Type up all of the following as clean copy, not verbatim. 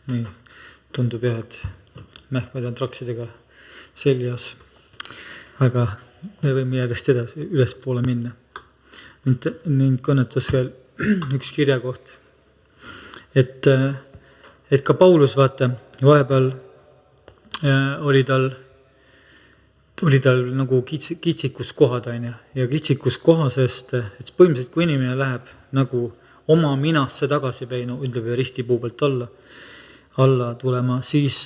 Nii, tundub jah, et mähkmed on traksidega seljas. Aga me võime järjest edasi üles poole minna. Mind kõnetas veel üks kirjakoht. Et ka Paulus, vaata, vahepeal oli tal nagu kitsikus kohad, ja kitsikus kohasest, et põhimõtteliselt kui inimene läheb nagu oma minasse tagasi peinu, ütleb ristipuu pealt alla tulema, siis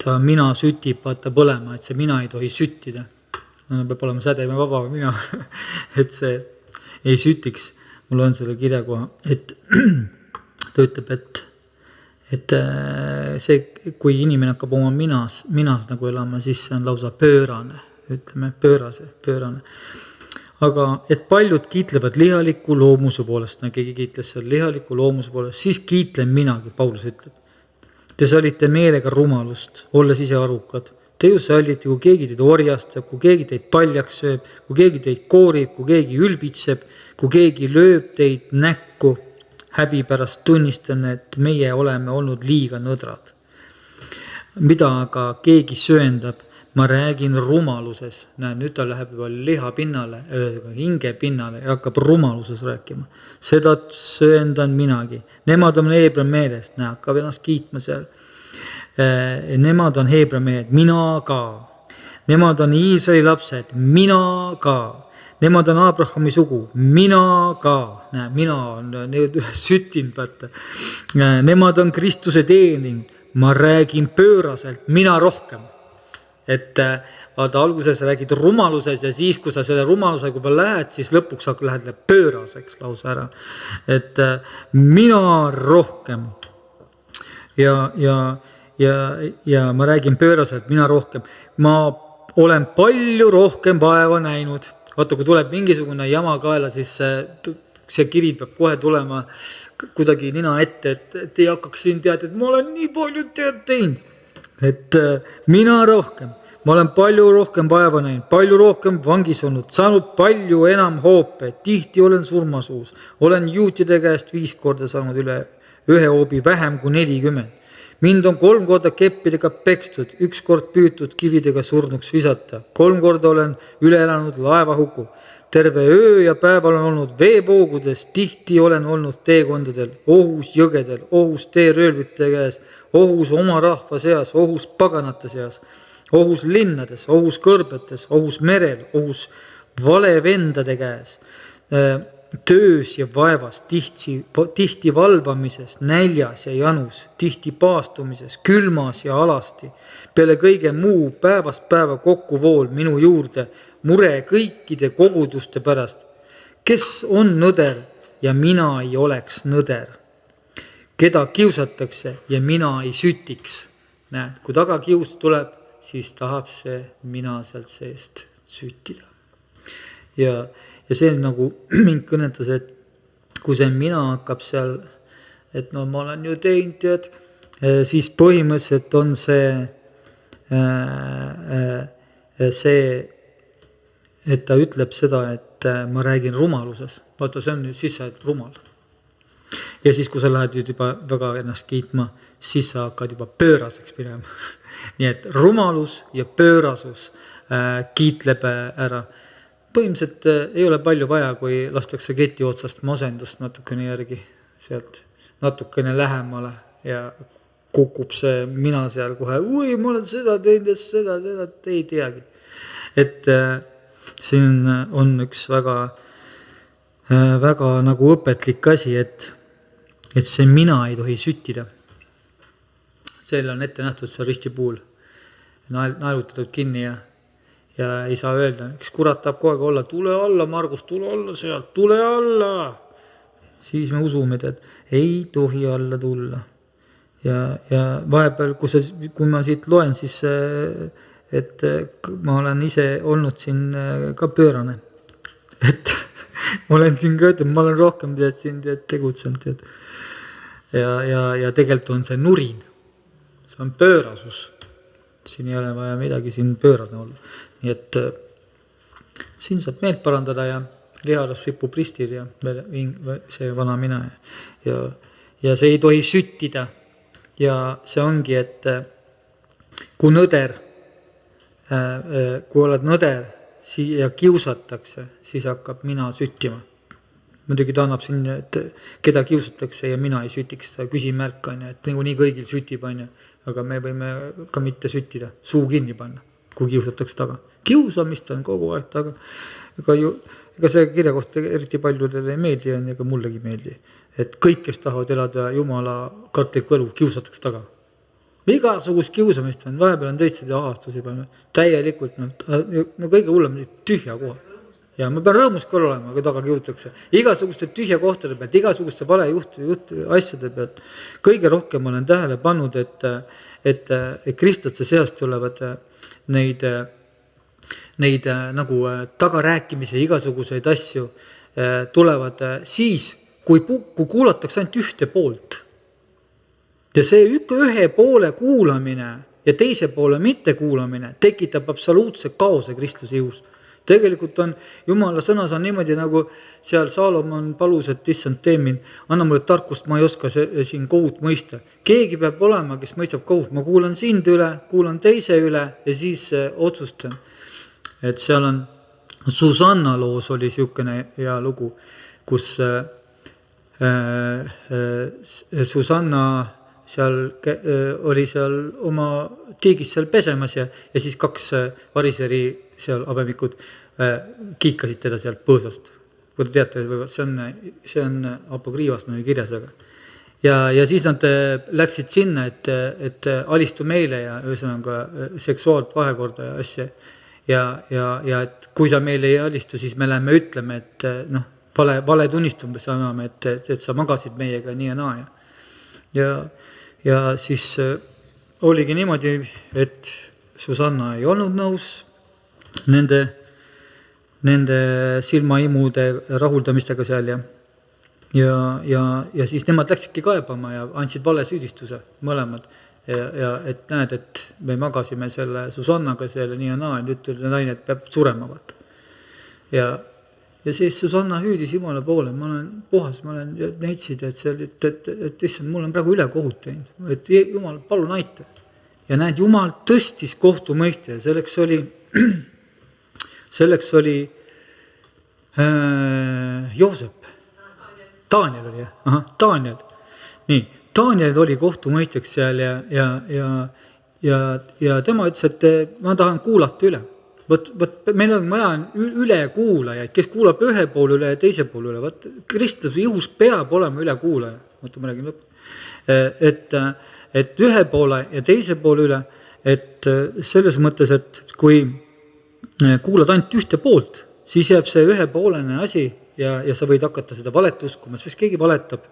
ta mina sütib, vaata põlema, et see mina ei tohi süttida. No, peab olema sädeme vaba mina, et see ei sütiks. Mul on selle kirjakoha, et ta ütleb, et see, kui inimene hakkab oma minas nagu elama, siis see on lausa pöörane, ütleme pöörane. Aga et paljud kiitlevad lihaliku loomuse poolest, keegi kiitles seal lihaliku loomuse poolest, siis kiitlen minagi, Paulus ütleb. Te salite meelega rumalust, olles ise arukad. Te ju sallite, kui keegi teid orjastab, kui keegi teid paljaks sööb, kui keegi teid koorib, kui keegi ülbitseb, kui keegi lööb teid näkku, häbi pärast tunnistan, et meie oleme olnud liiga nõdrad. Mida aga keegi sööndab, ma räägin rumaluses. Nüüd ta läheb juba liha pinnale, hinge pinnale ja hakkab rumaluses rääkima. Seda sööndan minagi. Nemad on Heebra meelest, hakkab ennast kiitma seal. Nemad on Heebra mehed, mina ka. Nemad on Iisraeli lapsed, mina ka. Nemad on Abrahami sugu, mina ka. Mina on süttinud, vaata. Nemad on Kristuse teening, ma räägin pööraselt, mina rohkem. Et vaata, alguses räägid rumaluses ja siis, kui sa selle rumalusega juba lähed, siis lõpuks lähed pööraseks lausa ära. Et mina rohkem. Ja ma räägin pööraselt, mina rohkem. Ma olen palju rohkem vaeva näinud. Vaata, kui tuleb mingisugune jama kaela, siis see kiri peab kohe tulema kuidagi nina ette, et ei hakkaks siin teada, et ma olen nii palju teinud. Et mina rohkem. Ma olen palju rohkem vaeva näinud, palju rohkem vangis olnud, saanud palju enam hoope, tihti olen surmasuus. Olen juutide käest 5 korda saanud üle 1 hoobi vähem kui 40. Mind on 3 korda keppidega pekstud, 1 kord püütud kividega surnuks visata. 3 korda olen üle elanud laevahuku. Terve öö ja päeval on olnud veepoogudes, tihti olen olnud teekondadel, ohus jõgedel, ohus teeröölvite käes, ohus oma rahva seas, ohus paganate seas, ohus linnades, ohus kõrbetes, ohus merel, ohus valevendade käes, töös ja vaevas, tihti valbamises, näljas ja janus, tihti paastumises, külmas ja alasti. Peale kõige muu päevast päeva kokkuvool minu juurde, mure kõikide koguduste pärast. Kes on nõder ja mina ei oleks nõder? Keda kiusatakse ja mina ei sütiks? Näed, kui taga kius tuleb, siis tahab see mina sealt seest süttida. Ja see nagu mind kõnetas, et kui see mina hakkab seal, et no ma olen ju teinud, siis põhimõtteliselt on see, et ta ütleb seda, et ma räägin rumaluses. Vaata, see on siis sa oled rumal. Ja siis, kui sa lähed juba väga ennast kiitma, siis sa hakkad juba pööraseks minema. Nii et rumalus ja pöörasus kiitleb ära. Põhimõtteliselt ei ole palju vaja, kui lastakse keti otsast masendust natukene järgi sealt natukene lähemale ja kukub see mina seal kohe, ma olen seda teinud, seda ei teagi. Et siin on üks väga nagu õpetlik asi, et see mina ei tohi süttida. Seal on ette nähtud see ristipuul naelutatud kinni ja ei saa öelda, üks kurat tahab kogu aeg olla, tule alla, Margus, tule alla sealt, tule alla. Siis me usume, et ei tohi alla tulla. Ja vahepeal, kui ma siit loen, siis et ma olen ise olnud siin ka pöörane. Et ma olen siin ka ütlema, ma olen rohkem siin tegutsenud. Ja tegelikult on see nurin. See on pöörasus. Siin ei ole vaja midagi siin pöörane olla. Nii et siin saab meelt parandada ja lihalas sipub ristil ja see vana mina ja see ei tohi süttida. Ja see ongi, et kui nõder, kui oled nõder ja kiusatakse, siis hakkab mina süttima. Muidugi ta annab siin, et keda kiusatakse ja mina ei sütiks, seda küsimärk on, et nii kõigil sütib on, aga me võime ka mitte süttida, suu kinni panna, kui kiusatakse taga. Kiusamist on kogu aeg taga. Ega see kirja kohta eriti paljudele ei meeldi ja ega mullegi meeldi. Et kõik, kes tahavad elada Jumala kartlikku elu, kiusatakse taga. Igasugust kiusamist on, vahepeal on tõesti ahastusi panna. Täielikult, no kõige hullem tühja koha. Ja ma pean rõõmus küll olema, kui taga kiusatakse. Igasuguste tühja kohtade pealt, igasuguste vale asjade pealt. Kõige rohkem olen tähele pannud, et kristlaste seast tulevad neid nagu tagarääkimise igasuguseid asju tulevad siis, kui kuulatakse ainult ühte poolt. Ja see ühe poole kuulamine ja teise poole mitte kuulamine tekitab absoluutse kaose kristluse ihus. Tegelikult on Jumala sõnas on niimoodi, nagu seal Saalomon palus, et issand tee mind, anna mulle tarkust, ma ei oska siin kohut mõista. Keegi peab olema, kes mõistab kohut. Ma kuulan sind üle, kuulan teise üle ja siis otsustan. Et seal on Susanna loos oli siukene hea lugu, kus Susanna seal oli seal oma tiigis seal pesemas ja siis 2 variseri seal abemikud kiikasid teda seal põõsast. Kui te teate, see on apokriivas mõne kirjas. Ja siis nad läksid sinna, et alistu meile ja ühesõnaga seksuaalt vahekorda ja asja. Ja et kui sa meile ei alistu, siis me läheme ütleme, et vale tunnistume saame, et sa magasid meiega nii ja naa. Ja siis oligi niimoodi, et Susanna ei olnud nõus nende silmaimude rahuldamistega seal ja siis nemad läksidki kaebama ja andsid vale süüdistuse mõlemad. Ja et näed, et me magasime selle Susannaga selle nii ja naa, nüüd naine peab surema vaata. Ja siis Susanna hüüdis Jumala poole, ma olen puhas, ma olen neitsid, et issand, mul on praegu üle kohut teinud, et Jumal, palun aita. Ja näed, Jumal tõstis kohtumõiste ja selleks oli Joosep. Daniel oli, Daniel. Nii, Daniel oli kohtumõisteks seal ja tema ütles, et ma tahan kuulata üle. Meil on vaja üle kuulajaid, kes kuulab ühe poole üle ja teise poole üle. Kristluse ihus peab olema üle kuulaja. Ma räägin lõpp. Et ühe poole ja teise poole üle, et selles mõttes, et kui kuulad ainult ühte poolt, siis jääb see ühepoolene asi ja sa võid hakata seda valet uskuma, sest keegi valetab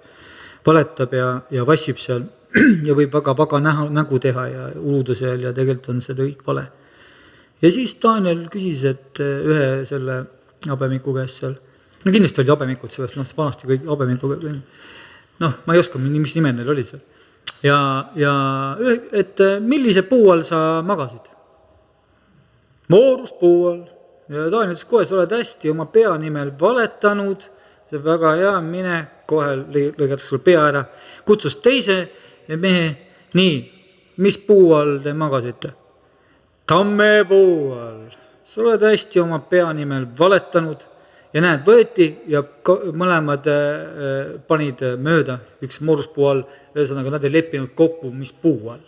ja vassib seal ja võib väga nägu teha ja uluda seal ja tegelikult on see kõik vale. Ja siis Daniel küsis, et ühe selle abemiku käest seal, kindlasti oli abemikud sellest, vanasti kõik abemikuga, ma ei oska, mis nimed neil oli seal. Ja et millise puu all sa magasid? Moorust puu all. Ja Daniel ütles kohe, sa oled hästi oma pea nimel valetanud, see on väga hea, mine, kohe lõigatakse sul pea ära, kutsus teise mehe, nii, mis puu all te magasite? Tammepuu all. Sa oled hästi oma pea nimel valetanud ja näed, võeti ja mõlemad panid mööda üks mooruspuu all, ühesõnaga nad ei leppinud kokku, mis puu all.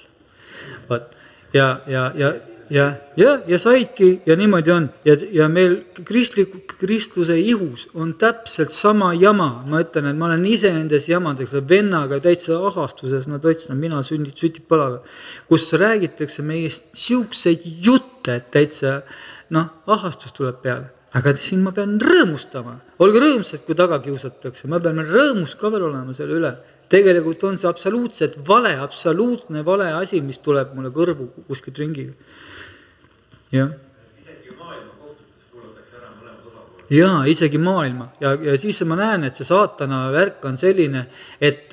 Ja saidki ja niimoodi on ja meil kristluse ihus on täpselt sama jama. Ma ütlen, et ma olen ise endes jamadeks vennaga täitsa ahastuses, nad ütlesid, mina sütib põlaga, kus räägitakse meist siukseid jutte, et täitsa ahastus tuleb peale. Aga siin ma pean rõõmustama. Olge rõõmsad, kui taga kiusatakse. Ma pean rõõmus ka veel olema selle üle. Tegelikult on see absoluutne vale asi, mis tuleb mulle kõrvu kuskilt ringiga. Isegi maailma kohtutes kuulatakse ära mõlemad osapooled. Jaa, isegi maailma. Ja siis ma näen, et see saatana värk on selline, et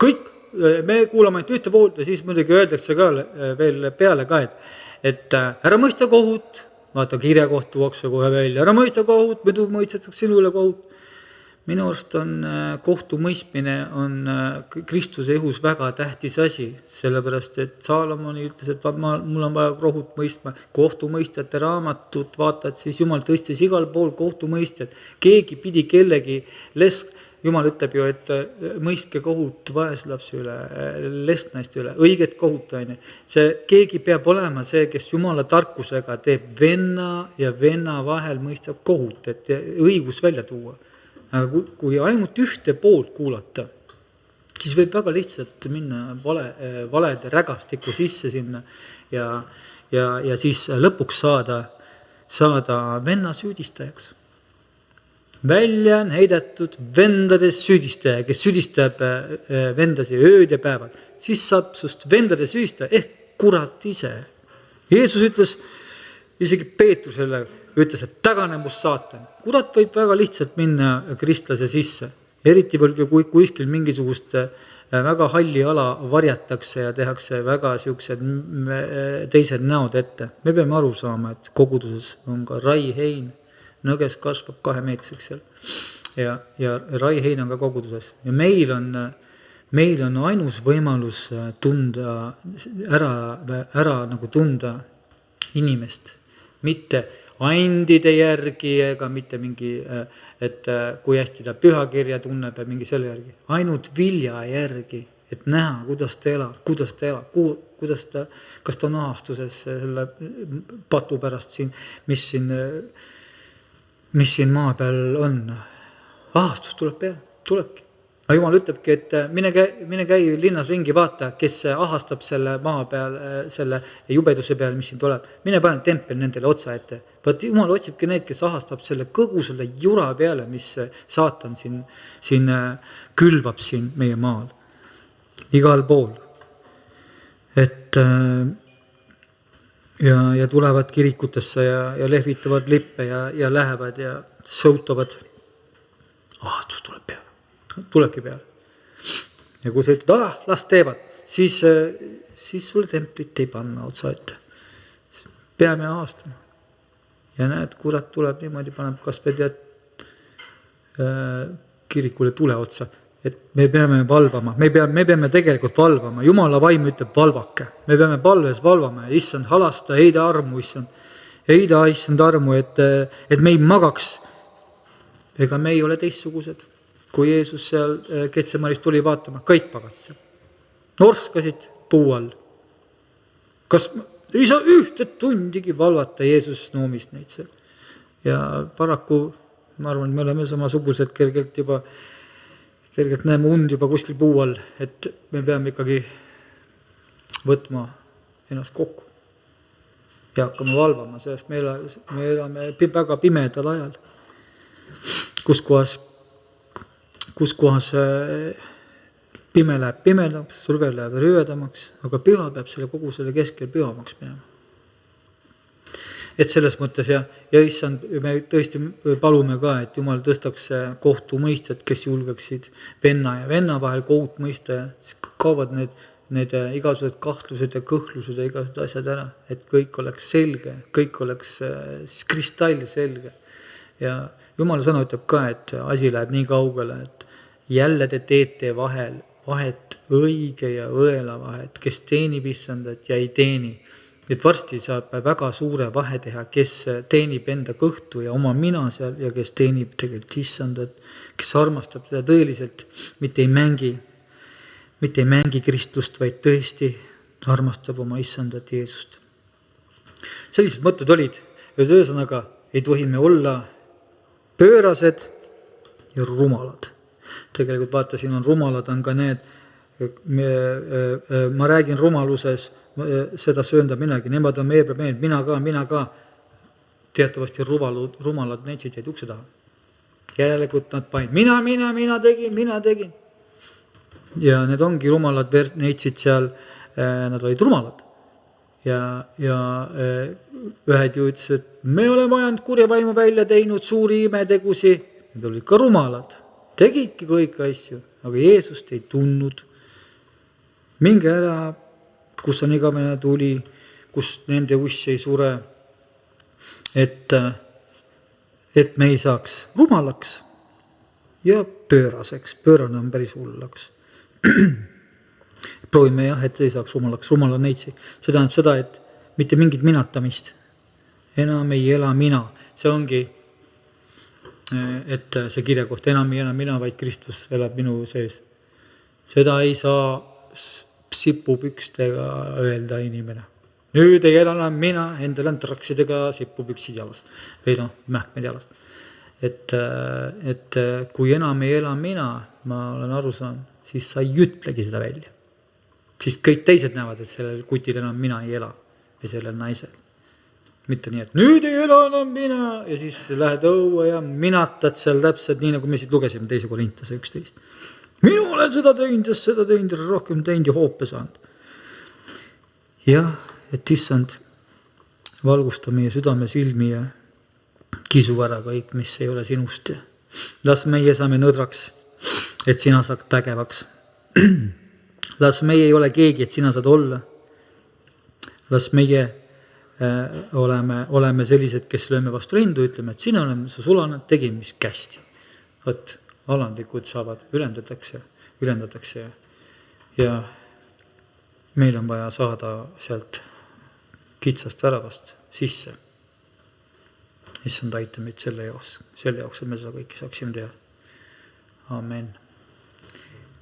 kõik, me kuulame ainult ühte poolt ja siis muidugi öeldakse ka veel peale ka, et ära mõista kohut, vaata kirja kohtu oksa kohe välja, ära mõista kohut, muidu mõistetakse sinu üle kohut. Minu arust on kohtumõistmine on Kristuse ihus väga tähtis asi, sellepärast, et Saalomoni ütles, et mul on vaja kohut mõistma, kohtumõistjate raamatut, vaatad, siis Jumal tõstis igal pool kohtumõistjad. Keegi pidi kellegi Jumal ütleb ju, et mõistke kohut vaeslapse üle, lestnaiste üle, õiget kohut. Keegi peab olema see, kes Jumala tarkusega teeb venna ja venna vahel mõistab kohut, et õigus välja tuua. Aga kui ainult ühte poolt kuulata, siis võib väga lihtsalt minna valede rägastiku sisse sinna ja siis lõpuks saada venna süüdistajaks. Välja on heidetud vendades süüdistaja, kes süüdistab vendasi ööd ja päevad. Siis saab sust vendade süüdistaja kurat ise. Jeesus ütles isegi Peetrusele, ütles, et taganemus saatan. Kurat võib väga lihtsalt minna kristlase sisse. Eriti kui kuskil mingisugust väga halli ala varjatakse ja tehakse väga siuksed teised näod ette. Me peame aru saama, et koguduses on ka raihein. Nõges kasvab 2 meetriseks seal. Ja raihein on ka koguduses. Ja meil on ainus võimalus tunda ära nagu tunda inimest. Mitte andide järgi ega mitte mingi, et kui hästi ta pühakirja tunneb ja mingi selle järgi. Ainult vilja järgi, et näha, kuidas ta elab, kas ta on aastuses selle patu pärast siin, mis siin maa peal on. Ahastus tulebki. Aga Jumal ütlebki, et mine käi linnas ringi vaata, kes ahastab selle maa peal, selle jubeduse peal, mis siin tuleb. Mine pane tempel nendele otsa ette. Vaat Jumal otsibki neid, kes ahastab selle kõgu selle jura peale, mis saatan siin külvab siin meie maal. Igal pool. Et ja tulevad kirikutesse ja lehvitavad lippe ja lähevad ja sõutavad. Ahastus tuleb peale. Tulebki peale. Ja kui sa ütled, las teevad, siis sulle templit ei panna otsa ette. Peame ahastama. Ja näed, kurat tuleb niimoodi, paneb kas pead kirikule tule otsa. Et me peame valvama. Me peame tegelikult valvama. Jumala vaim ütleb valvake. Me peame palves valvama ja issand halasta, heida armu, issand armu, et me ei magaks. Ega me ei ole teistsugused. Kui Jeesus seal Ketsemaris tuli vaatama, kõik pagatse. Norskasid puu all. Kas ei saa ühte tundigi valvata, Jeesus noomis neid seal. Ja paraku, ma arvan, me oleme samasugused kergelt näeme und juba kuskil puu all, et me peame ikkagi võtma ennast kokku ja hakkama valvama, sest me elame väga pimedal ajal, kus kohas pime läheb pimedamaks, surve läheb rüvedamaks, aga püha peab kogu selle keskel pühamaks minema. Et selles mõttes ja issand, me tõesti palume ka, et Jumal tõstaks kohtumõistjad, kes julgeksid venna ja venna vahel kohut mõista ja siis kaovad need igasugused kahtlused ja kõhklused ja igasugused asjad ära, et kõik oleks selge, kõik oleks kristall selge. Ja Jumala sõna ütleb ka, et asi läheb nii kaugele, et jälle te teete vahet õige ja õela vahet, kes teenib issandat ja ei teeni. Et varsti saab väga suure vahe teha, kes teenib enda kõhtu ja oma mina seal ja kes teenib tegelikult issandat, kes armastab teda tõeliselt, mitte ei mängi Kristust, vaid tõesti armastab oma issandat Jeesust. Sellised mõtted olid, ja ühesõnaga ei tohi me olla pöörased ja rumalad. Tegelikult vaata, siin on rumalad, on ka need, ma räägin rumaluses, seda sööndab minagi, nemad on meie probleemid, mina ka. Teatavasti rumalad neitsid jäid ukse taha. Järelikult nad paid, mina tegin. Ja need ongi rumalad neitsid seal, nad olid rumalad. Ja ühed ju ütles, et me oleme ajanud kurja vaimu välja teinud suuri imetegusi. Need olid ka rumalad. Tegidki kõik asju, aga Jeesust ei tundnud. Minge ära, kus on igavene tuli, kus nende uss ei sure, et me ei saaks rumalaks. ja pööraseks. Pöörane on päris hullaks. Proovime jah, et ei saaks rumalaks. Rumal on neitsi. See tähendab seda, et mitte mingit minatamist. Enam ei ela mina. See ongi, et see kirja kohta enam ei ela mina, vaid Kristus elab minu sees. Seda ei saa sipupükstega öelda inimene. Nüüd ei ela enam mina, endal on traksidega sipupüksid jalas. Või mähkmed jalas. Et kui enam ei ela mina, ma olen aru saanud, siis sa ei ütlegi seda välja. Siis kõik teised näevad, et sellel kutil enam mina ei ela või sellel naisel. Mitte nii, et nüüd ei ela enam mina ja siis lähed õue ja minatad seal täpselt nii, nagu me siit lugesime 2. Korintuse 11. Minu olen seda teinud ja rohkem teinud ja hoope saanud. Jah, et issand valgusta meie südame silmi ja kisu ära kõik, mis ei ole sinust. Las meie saame nõdraks, et sina saad tägevaks. Las meie ei ole keegi, et sina saad olla. Las meie oleme sellised, kes lööme vastu rindu, ütleme, et sina oleme su sulane, tegime mis kästi. Võt, alandlikud saavad, ülendatakse ja meil on vaja saada sealt kitsast väravast sisse. Issand aita meid selle jaoks, et me seda kõike saaksime teha. Amen.